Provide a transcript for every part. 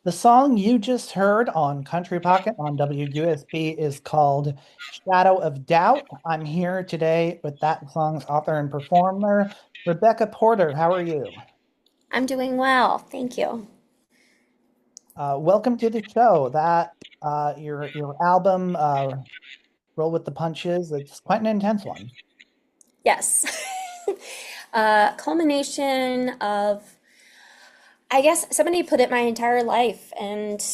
The song you just heard on Country Pocket on WUSB is called Shadow of Doubt. I'm here today with that song's author and performer, Rebecca Porter. How are you? I'm doing well, thank you. Welcome to the show. Your album, Roll with the Punches, it's quite an intense one. Yes. Culmination of, I guess somebody put it my entire life. And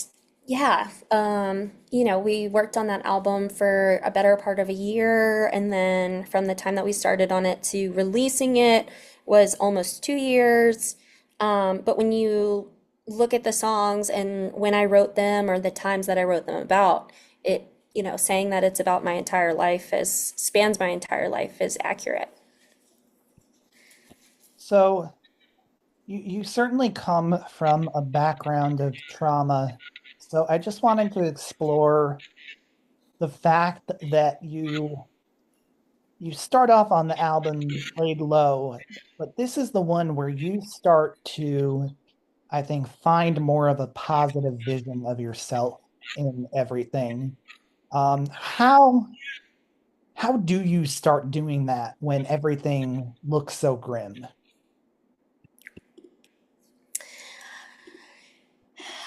yeah, we worked on that album for a better part of a year. And then from the time that we started on it to releasing it was almost 2 years. But when you look at the songs and when I wrote them or the times that I wrote them about, saying that it's about my entire life spans my entire life is accurate. So you certainly come from a background of trauma. So I just wanted to explore the fact that you start off on the album Laid Low, but this is the one where you start to, I think, find more of a positive vision of yourself in everything. Um, how how do you start doing that when everything looks so grim?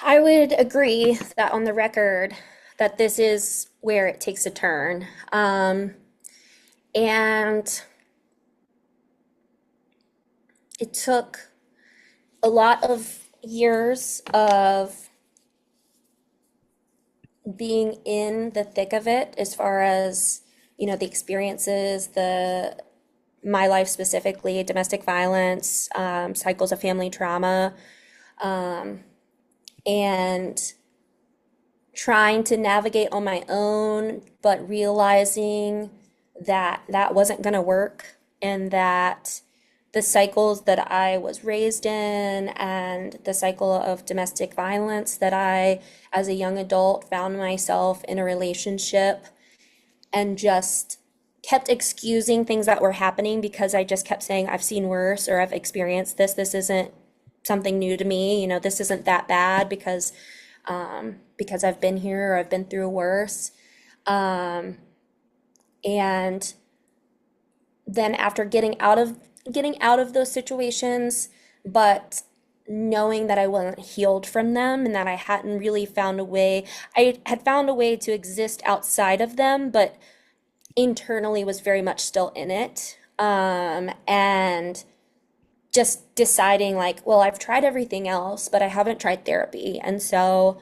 I would agree that on the record that this is where it takes a turn. And it took a lot of years of being in the thick of it as far as, the experiences, the my life specifically, domestic violence, cycles of family trauma, um, and trying to navigate on my own, but realizing that that wasn't going to work and that the cycles that I was raised in and the cycle of domestic violence that I, as a young adult, found myself in a relationship and just kept excusing things that were happening because I just kept saying, I've seen worse or I've experienced this. This isn't something new to me. This isn't that bad because I've been here or I've been through worse. Um, and then after getting out of those situations, but knowing that I wasn't healed from them and that I hadn't really found a way, I had found a way to exist outside of them, but internally was very much still in it. And just deciding like, well, I've tried everything else, but I haven't tried therapy. And so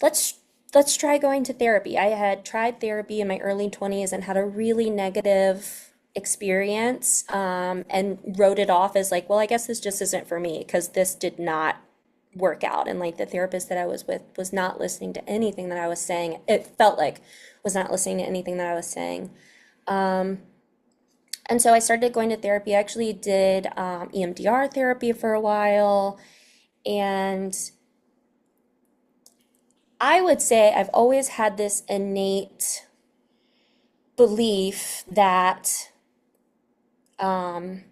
let's let's try going to therapy. I had tried therapy in my early 20s and had a really negative experience, and wrote it off as like, well, I guess this just isn't for me because this did not work out. And like the therapist that I was with was not listening to anything that I was saying. It felt like was not listening to anything that I was saying. Um, and so I started going to therapy. I actually did EMDR therapy for a while. And I would say I've always had this innate belief that um,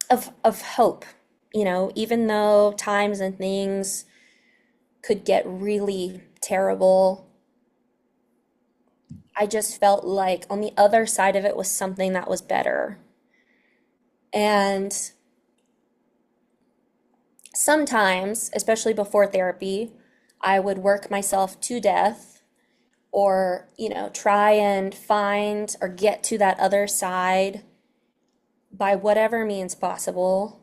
of hope. Even though times and things could get really terrible, I just felt like on the other side of it was something that was better. And sometimes, especially before therapy, I would work myself to death or, try and find or get to that other side by whatever means possible.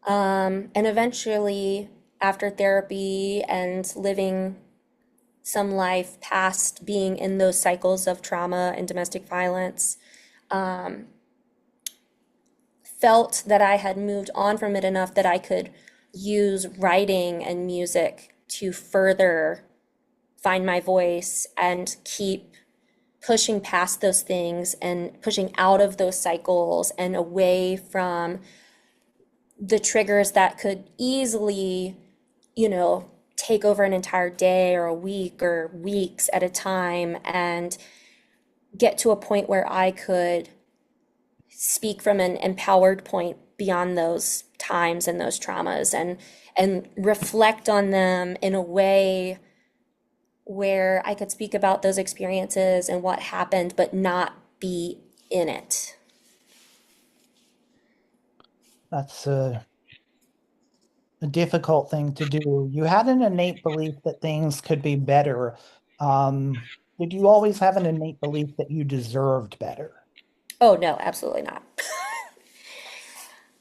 And eventually, after therapy and living some life past being in those cycles of trauma and domestic violence, um, felt that I had moved on from it enough that I could use writing and music to further find my voice and keep pushing past those things and pushing out of those cycles and away from the triggers that could easily, take over an entire day or a week or weeks at a time and get to a point where I could speak from an empowered point beyond those times and those traumas and reflect on them in a way where I could speak about those experiences and what happened, but not be in it. That's a difficult thing to do. You had an innate belief that things could be better. Did you always have an innate belief that you deserved better? Oh, no, absolutely not.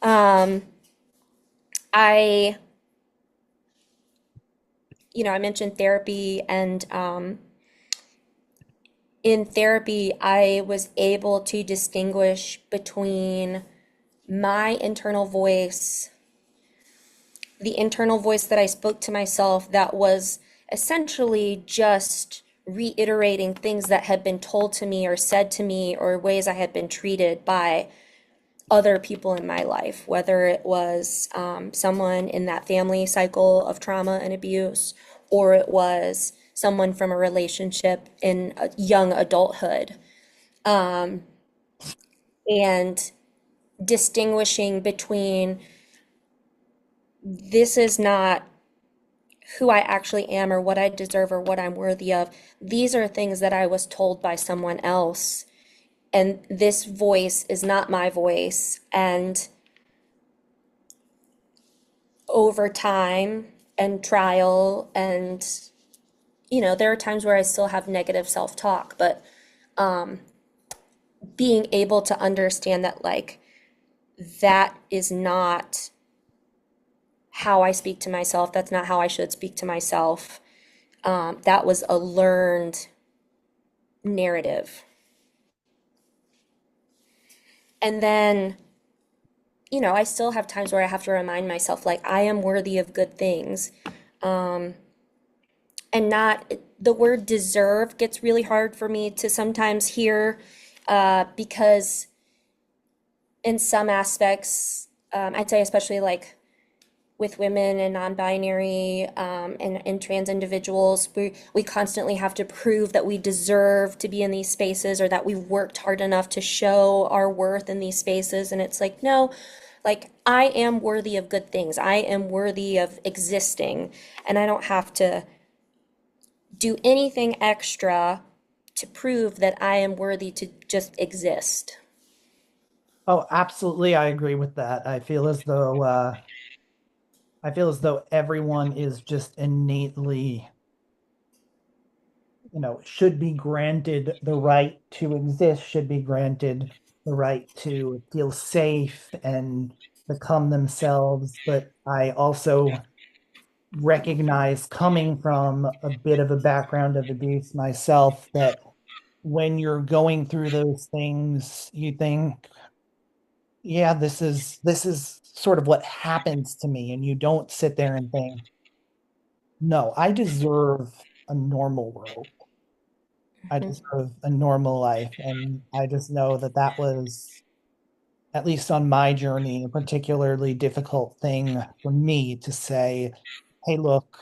Um, I, I mentioned therapy, and in therapy, I was able to distinguish between my internal voice, the internal voice that I spoke to myself that was essentially just reiterating things that had been told to me or said to me or ways I had been treated by other people in my life, whether it was someone in that family cycle of trauma and abuse, or it was someone from a relationship in a young adulthood. And distinguishing between this is not who I actually am or what I deserve or what I'm worthy of. These are things that I was told by someone else. And this voice is not my voice. And over time and trial, and, there are times where I still have negative self-talk, but being able to understand that, like, that is not how I speak to myself. That's not how I should speak to myself. That was a learned narrative. And then, I still have times where I have to remind myself, like, I am worthy of good things. And not, the word deserve gets really hard for me to sometimes hear because in some aspects, I'd say especially like with women and non-binary and trans individuals, we constantly have to prove that we deserve to be in these spaces or that we worked hard enough to show our worth in these spaces. And it's like, no, like I am worthy of good things. I am worthy of existing, and I don't have to do anything extra to prove that I am worthy to just exist. Oh, absolutely, I agree with that. I feel as though everyone is just innately, should be granted the right to exist, should be granted the right to feel safe and become themselves. But I also recognize, coming from a bit of a background of abuse myself, that when you're going through those things, you think, yeah, this is sort of what happens to me. And you don't sit there and think, no, I deserve a normal world. I deserve a normal life. And I just know that that was, at least on my journey, a particularly difficult thing for me to say, hey, look,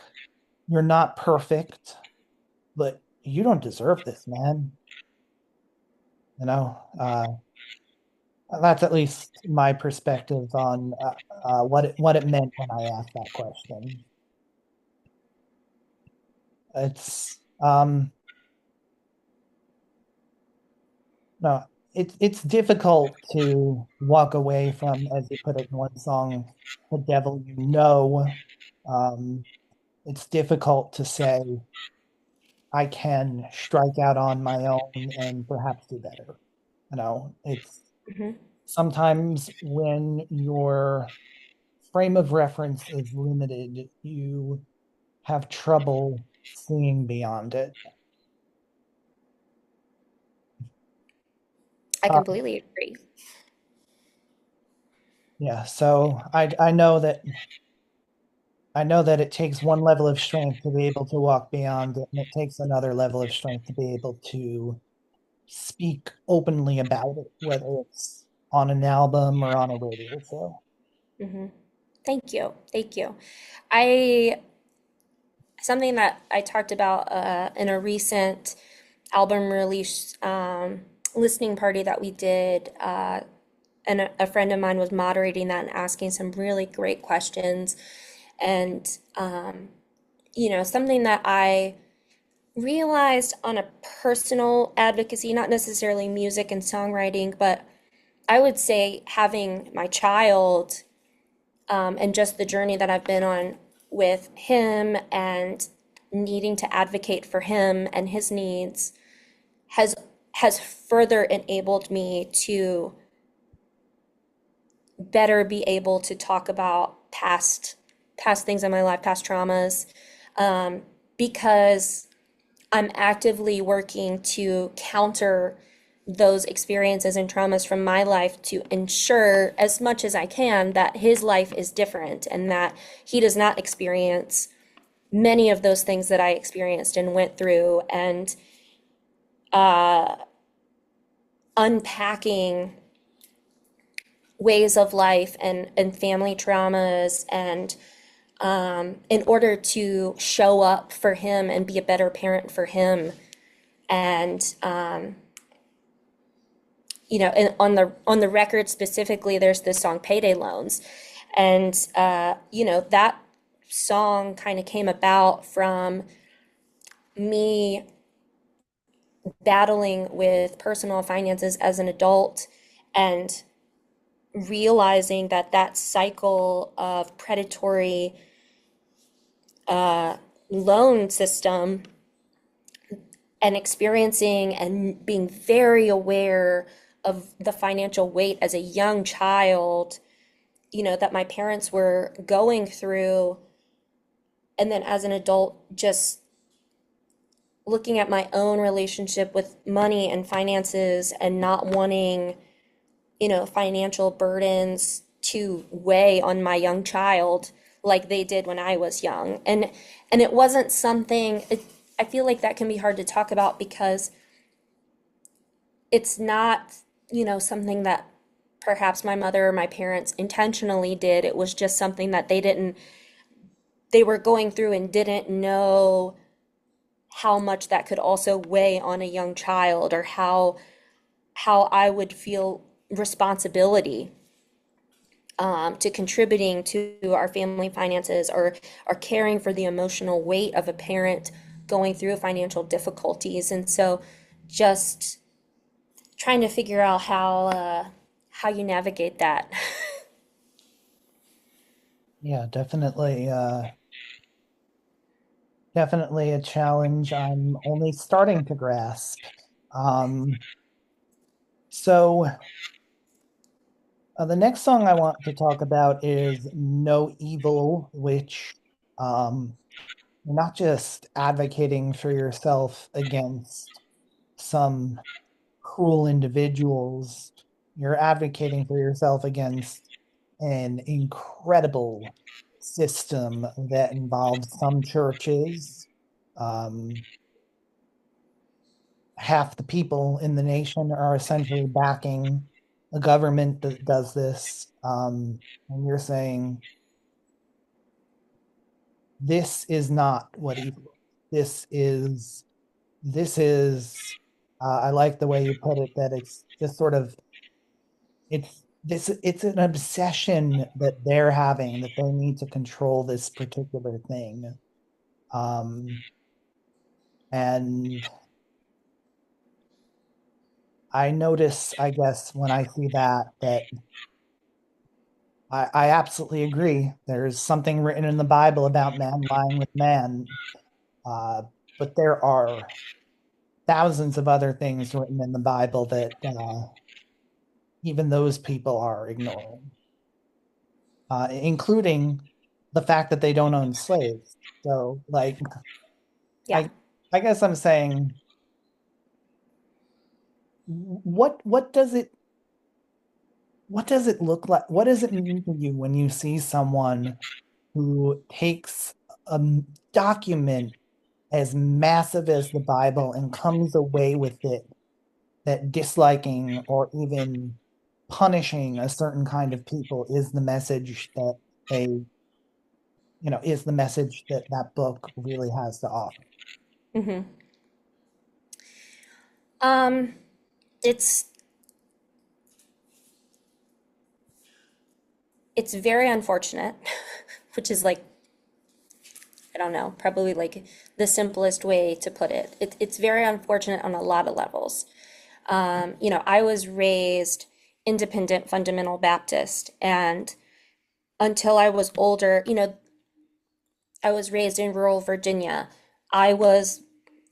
you're not perfect, but you don't deserve this, man. You know, that's at least my perspective on what it meant when I asked that question. It's no, it's difficult to walk away from, as you put it in one song, the devil you know. It's difficult to say I can strike out on my own and perhaps do better. It's Mhm. sometimes when your frame of reference is limited, you have trouble seeing beyond it. I Uh, completely agree. yeah, so I know that it takes one level of strength to be able to walk beyond it, and it takes another level of strength to be able to speak openly about it, whether it's on an album or on a radio show. Hmm. Thank you. Thank you. I Something that I talked about in a recent album release listening party that we did and a friend of mine was moderating that and asking some really great questions. And, something that I realized on a personal advocacy, not necessarily music and songwriting, but I would say having my child, and just the journey that I've been on with him and needing to advocate for him and his needs has has further enabled me to better be able to talk about past things in my life, past traumas, because I'm actively working to counter those experiences and traumas from my life to ensure as much as I can that his life is different and that he does not experience many of those things that I experienced and went through, and unpacking ways of life and family traumas, and in order to show up for him and be a better parent for him. And and on the record specifically, there's this song "Payday Loans," and that song kind of came about from me battling with personal finances as an adult and realizing that that cycle of predatory loan system, and experiencing and being very aware of the financial weight as a young child, that my parents were going through. And then as an adult, just looking at my own relationship with money and finances and not wanting, financial burdens to weigh on my young child like they did when I was young. And it wasn't something, I feel like that can be hard to talk about because it's not, something that perhaps my mother or my parents intentionally did. It was just something that they were going through and didn't know how much that could also weigh on a young child, or how I would feel responsibility, to contributing to our family finances, or caring for the emotional weight of a parent going through financial difficulties. And so just trying to figure out how you navigate that. Yeah, definitely a challenge I'm only starting to grasp. Um, so the next song I want to talk about is No Evil, which um, you're not just advocating for yourself against some cruel individuals, you're advocating for yourself against an incredible system that involves some churches. Um, Half the people in the nation are essentially backing a government that does this. And you're saying this is not what evil is. This is I like the way you put it, that it's just sort of it's an obsession that they're having, that they need to control this particular thing. Um, and I notice, I guess, when I see that I absolutely agree. There's something written in the Bible about man lying with man, uh, but there are thousands of other things written in the Bible that even those people are ignoring, including the fact that they don't own slaves. So, like, Yeah. I, I guess I'm saying, what does it look like? What does it mean to you when you see someone who takes a document as massive as the Bible and comes away with it that disliking or even punishing a certain kind of people is the message that they, is the message that that book really has to offer? hmm Um, it's it's very unfortunate, which is like, I don't know, probably like the simplest way to put it. It's very unfortunate on a lot of levels. I was raised independent fundamental Baptist, and until I was older, I was raised in rural Virginia. I was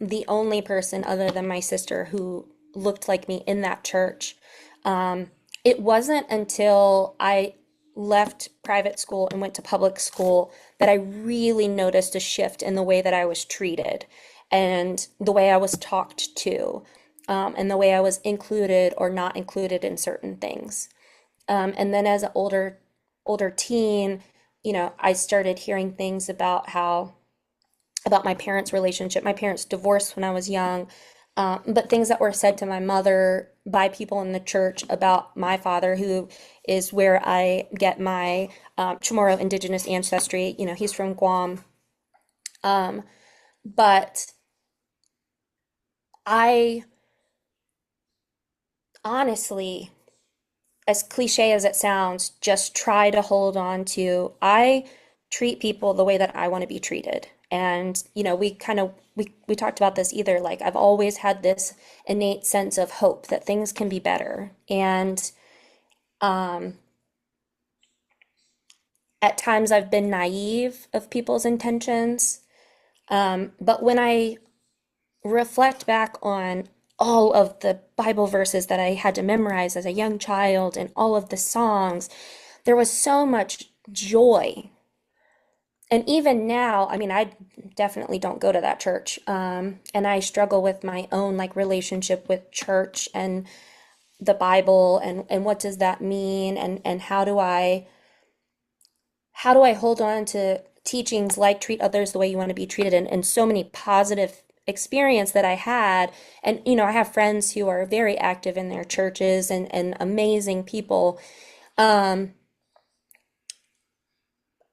the only person other than my sister who looked like me in that church. Um, it wasn't until I left private school and went to public school that I really noticed a shift in the way that I was treated and the way I was talked to, and the way I was included or not included in certain things. And then as an older teen, I started hearing things about my parents' relationship. My parents divorced when I was young, but things that were said to my mother by people in the church about my father, who is where I get my Chamorro indigenous ancestry. He's from Guam. Um, but I honestly, as cliche as it sounds, just try to hold on to. I treat people the way that I want to be treated. And, we talked about this either. Like, I've always had this innate sense of hope that things can be better. And um, at times I've been naive of people's intentions. But when I reflect back on all of the Bible verses that I had to memorize as a young child and all of the songs, there was so much joy. And even now, I mean, I definitely don't go to that church. And I struggle with my own like relationship with church and the Bible and what does that mean and how do I hold on to teachings like treat others the way you want to be treated and so many positive experience that I had. And I have friends who are very active in their churches and amazing people. Um,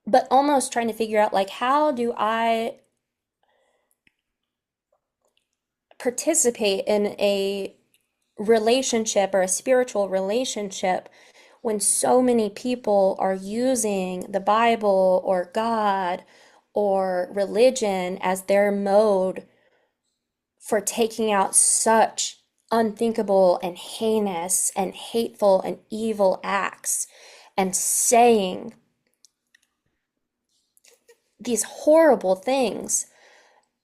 but almost trying to figure out like how do I participate in a relationship or a spiritual relationship when so many people are using the Bible or God or religion as their mode for taking out such unthinkable and heinous and hateful and evil acts and saying these horrible things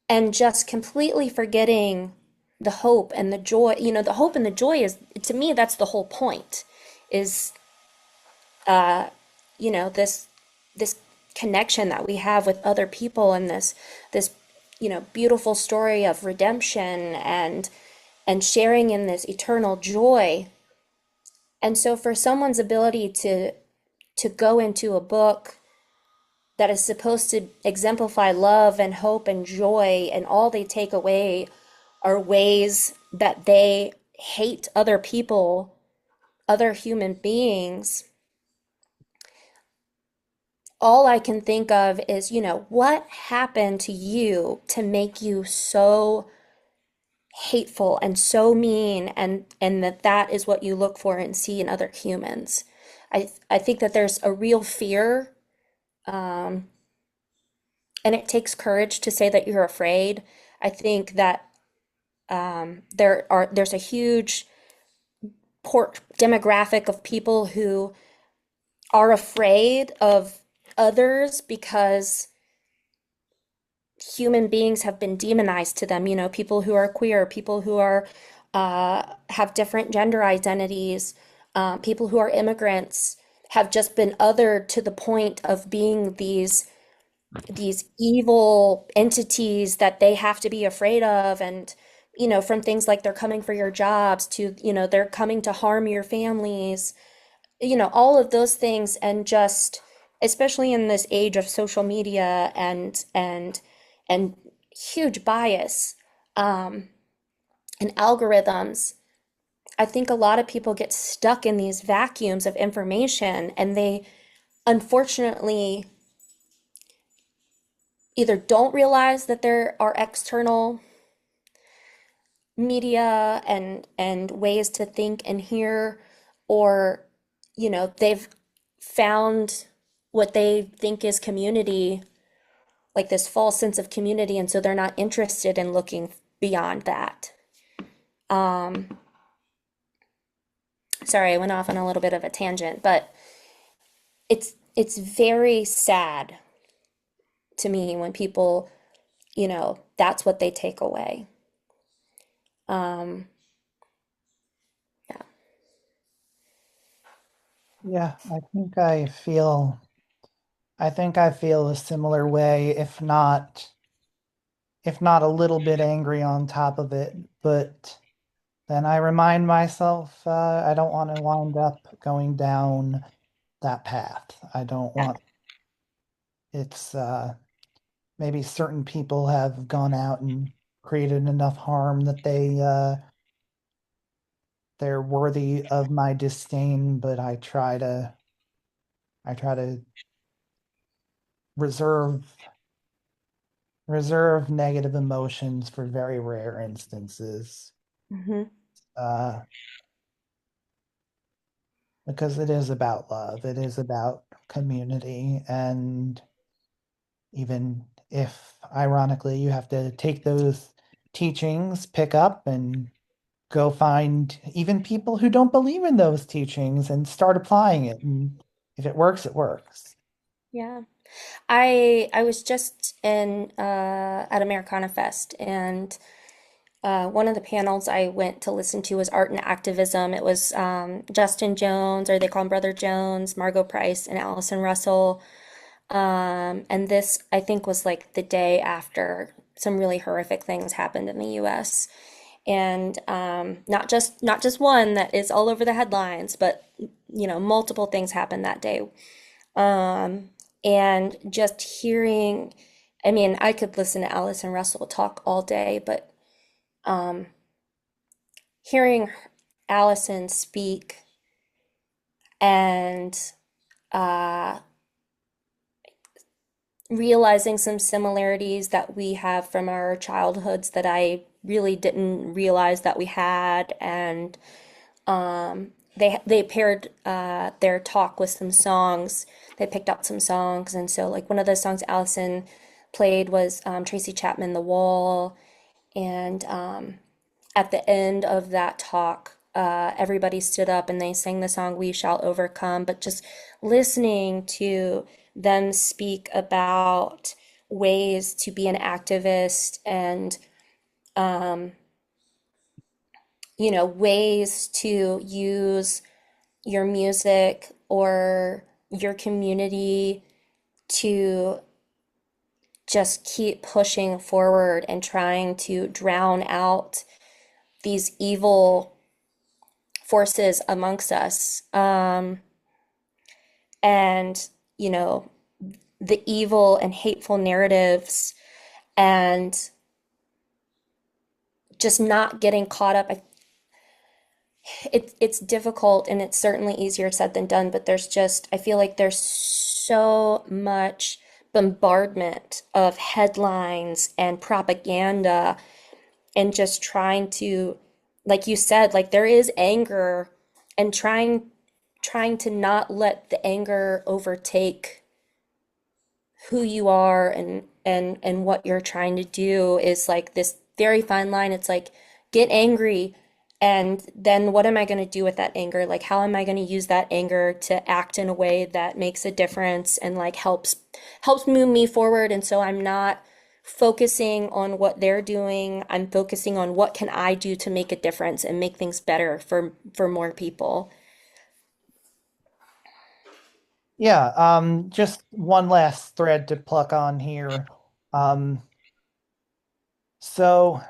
and just completely forgetting the hope and the joy. The hope and the joy is, to me, that's the whole point, is this connection that we have with other people and this beautiful story of redemption and sharing in this eternal joy. And so for someone's ability to go into a book that is supposed to exemplify love and hope and joy, and all they take away are ways that they hate other people, other human beings, all I can think of is, what happened to you to make you so hateful and so mean, and that is what you look for and see in other humans. I think that there's a real fear, um, and it takes courage to say that you're afraid. I think that there's a huge demographic of people who are afraid of others because human beings have been demonized to them. People who are queer, people who are have different gender identities, people who are immigrants have just been othered to the point of being these evil entities that they have to be afraid of. And from things like they're coming for your jobs to they're coming to harm your families, all of those things. And just especially in this age of social media and huge bias, and algorithms, I think a lot of people get stuck in these vacuums of information, and they unfortunately either don't realize that there are external media and ways to think and hear, or they've found what they think is community, like this false sense of community, and so they're not interested in looking beyond that. Um, Sorry, I went off on a little bit of a tangent, but it's very sad to me when people, that's what they take away. Um, yeah. Yeah, I think I feel a similar way, if not a little bit angry on top of it, but then I remind myself I don't want to wind up going down that path. I don't Yeah. want it's maybe certain people have gone out and created enough harm that they're worthy of my disdain, but I try to reserve reserve negative emotions for very rare instances. Hmm. Uh, because it is about love, it is about community, and even if ironically you have to take those teachings, pick up and go find even people who don't believe in those teachings and start applying it. And if it works, it works. Yeah. I was just in at Americana Fest, and one of the panels I went to listen to was Art and Activism. It was Justin Jones, or they call him Brother Jones, Margot Price, and Allison Russell. And this, I think, was like the day after some really horrific things happened in the U.S. And not just one that is all over the headlines, but multiple things happened that day. Um, and just hearing, I mean, I could listen to Allison Russell talk all day, but um, hearing Allison speak and uh, realizing some similarities that we have from our childhoods that I really didn't realize that we had, and they paired their talk with some songs. They picked out some songs, and so like one of the songs Allison played was Tracy Chapman, "The Wall," and at the end of that talk, everybody stood up and they sang the song "We Shall Overcome." But just listening to them speak about ways to be an activist and ways to use your music or your community to just keep pushing forward and trying to drown out these evil forces amongst us. And, you know, the evil and hateful narratives and just not getting caught up. It's difficult and it's certainly easier said than done, but I feel like there's so much bombardment of headlines and propaganda and just trying to, like you said, like there is anger and trying to not let the anger overtake who you are and what you're trying to do is like this very fine line. It's like get angry and then what am I going to do with that anger? Like how am I going to use that anger to act in a way that makes a difference and like helps move me forward, and so I'm not focusing on what they're doing. I'm focusing on what can I do to make a difference and make things better for more people. Yeah, just one last thread to pluck on here. Um, so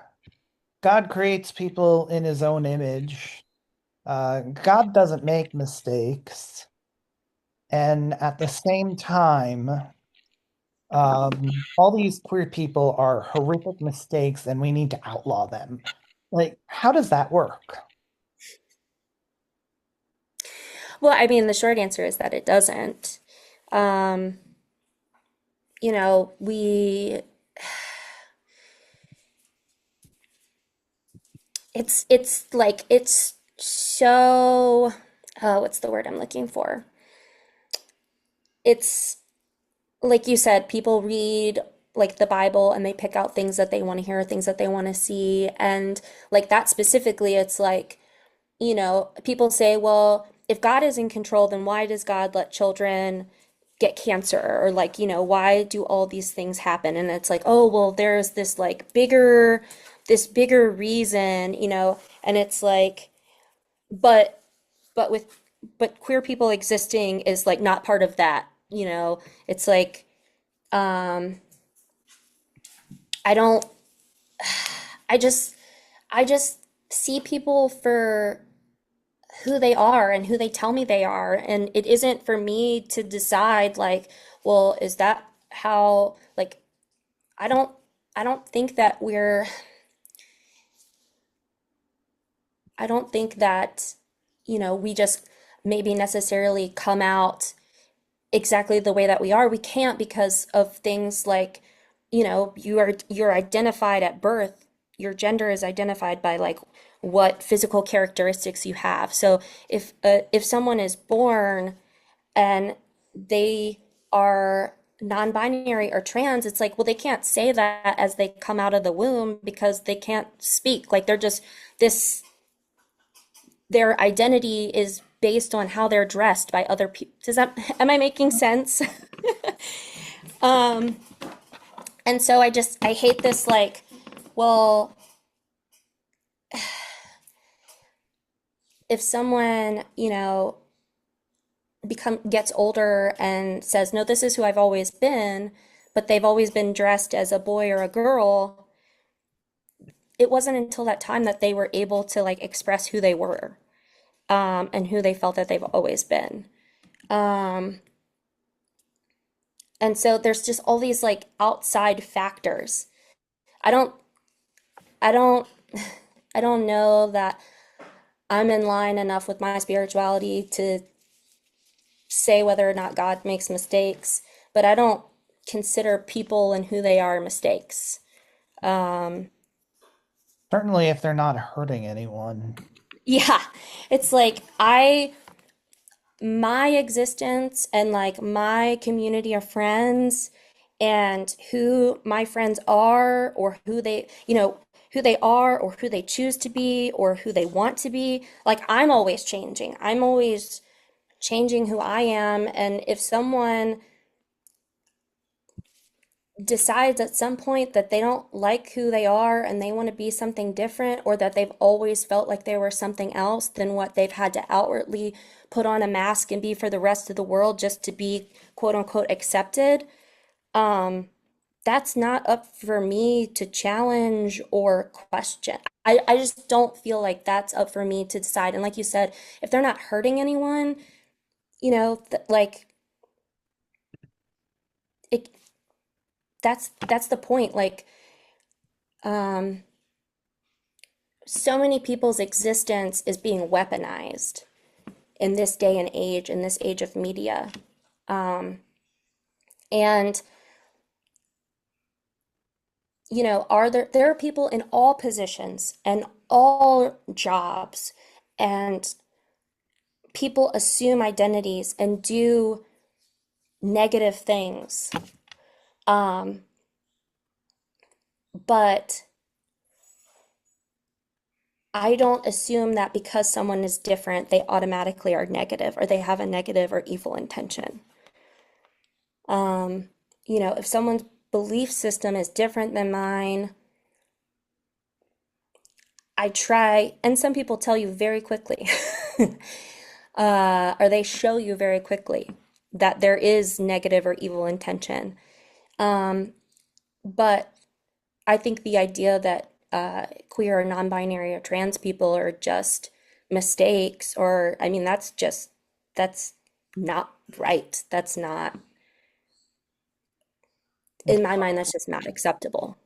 God creates people in his own image. God doesn't make mistakes. And at the same time, all these queer people are horrific mistakes and we need to outlaw them. Like, how does that work? Well, I mean, the short answer is that it doesn't. Um, we it's like it's so what's the word I'm looking for? it's like you said, people read like the Bible and they pick out things that they want to hear, things that they want to see. And like that specifically, it's like, people say, well, if God is in control, then why does God let children get cancer? Or like, why do all these things happen? And it's like, oh, well, there's this bigger reason, and it's like, but but with but queer people existing is like not part of that. It's like um I don't I just I just see people for who they are and who they tell me they are, and it isn't for me to decide like, well, is that how, like, I don't I don't think that we're I don't think that we just maybe necessarily come out exactly the way that we are. We can't because of things like, you're identified at birth. Your gender is identified by like what physical characteristics you have. So if someone is born and they are non-binary or trans, it's like, well, they can't say that as they come out of the womb because they can't speak. Like they're just this their identity is based on how they're dressed by other people. Am I making sense? Um, and so I hate this, like, well, if someone, gets older and says, no, this is who I've always been, but they've always been dressed as a boy or a girl, it wasn't until that time that they were able to like express who they were, and who they felt that they've always been. Um, and so there's just all these like outside factors. I don't, I don't, I don't know that I'm in line enough with my spirituality to say whether or not God makes mistakes, but I don't consider people and who they are mistakes. Um, Certainly if they're not hurting anyone. yeah, it's like my existence and like my community of friends and who my friends are, or who they are or who they choose to be or who they want to be, like I'm always changing. I'm always changing who I am. And if someone decides at some point that they don't like who they are and they want to be something different, or that they've always felt like they were something else than what they've had to outwardly put on a mask and be for the rest of the world just to be quote unquote accepted, um, that's not up for me to challenge or question. I just don't feel like that's up for me to decide. And like you said, if they're not hurting anyone, like it, that's the point. Like, um, so many people's existence is being weaponized in this day and age, in this age of media. Um, and there are people in all positions and all jobs, and people assume identities and do negative things. Um, but I don't assume that because someone is different, they automatically are negative or they have a negative or evil intention. Um, if someone's belief system is different than mine, I try, and some people tell you very quickly, or they show you very quickly that there is negative or evil intention. Um, but I think the idea that queer or non-binary or trans people are just mistakes, or I mean, that's not right. That's not, in my mind, that's just not acceptable.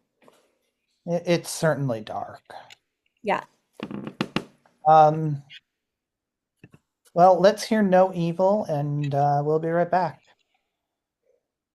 It's certainly dark. Yeah. Um, well, let's hear No Evil, and we'll be right back.